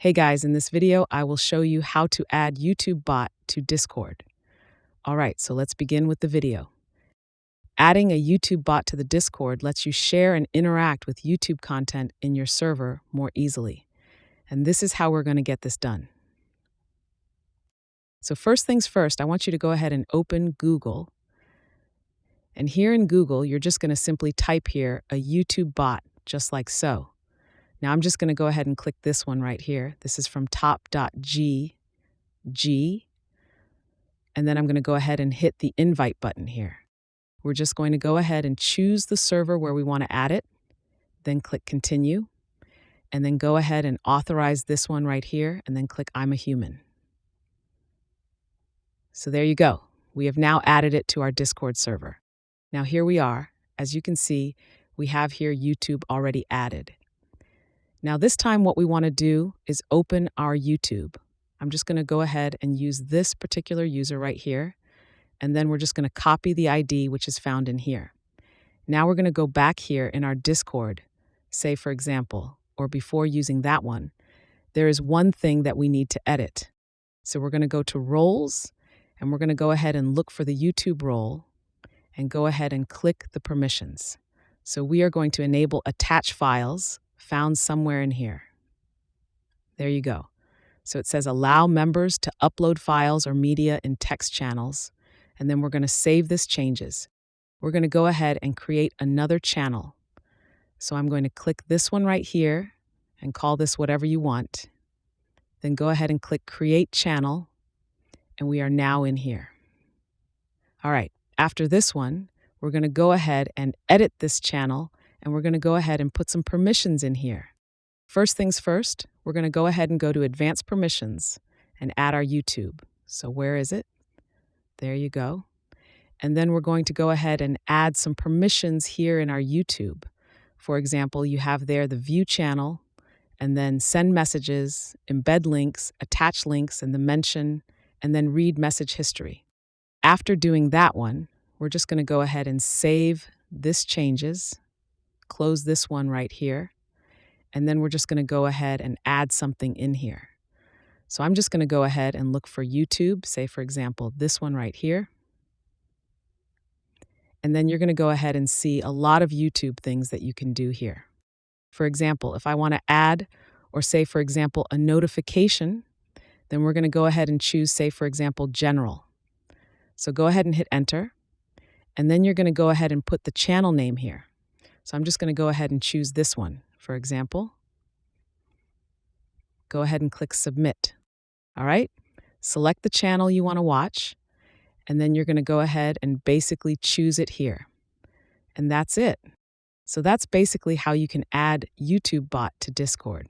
Hey guys, in this video, I will show you how to add YouTube bot to Discord. All right, so let's begin with the video. Adding a YouTube bot to the Discord lets you share and interact with YouTube content in your server more easily. And this is how we're going to get this done. So first things first, I want you to go ahead and open Google. And here in Google, you're just going to simply type here a YouTube bot, just like so. Now I'm just going to go ahead and click this one right here. This is from top.gg. And then I'm going to go ahead and hit the invite button here. We're just going to go ahead and choose the server where we want to add it, then click continue, and then go ahead and authorize this one right here, and then click I'm a human. So there you go. We have now added it to our Discord server. Now here we are. As you can see, we have here YouTube already added. Now this time what we want to do is open our YouTube. I'm just going to go ahead and use this particular user right here, and then we're just going to copy the ID which is found in here. Now we're going to go back here in our Discord, say for example, or before using that one, there is one thing that we need to edit. So we're going to go to roles, and we're going to go ahead and look for the YouTube role, and go ahead and click the permissions. So we are going to enable attach files found somewhere in here. There you go. So it says allow members to upload files or media in text channels, and then we're going to save this changes. We're going to go ahead and create another channel. So I'm going to click this one right here and call this whatever you want. Then go ahead and click create channel, and we are now in here. All right, after this one, we're going to go ahead and edit this channel, and we're going to go ahead and put some permissions in here. First things first, we're going to go ahead and go to Advanced Permissions and add our YouTube. So where is it? There you go. And then we're going to go ahead and add some permissions here in our YouTube. For example, you have there the View channel, and then Send Messages, Embed Links, Attach Links, and the Mention, and then Read Message History. After doing that one, we're just going to go ahead and save this changes, close this one right here, and then we're just going to go ahead and add something in here. So I'm just going to go ahead and look for YouTube, say for example, this one right here. And then you're going to go ahead and see a lot of YouTube things that you can do here. For example, if I want to add or say for example, a notification, then we're going to go ahead and choose, say for example, general. So go ahead and hit enter. And then you're going to go ahead and put the channel name here. So I'm just going to go ahead and choose this one, for example. Go ahead and click submit. All right, select the channel you want to watch, and then you're going to go ahead and basically choose it here. And that's it. So that's basically how you can add YouTube bot to Discord.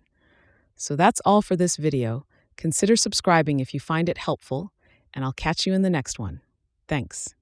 So that's all for this video. Consider subscribing if you find it helpful, and I'll catch you in the next one. Thanks.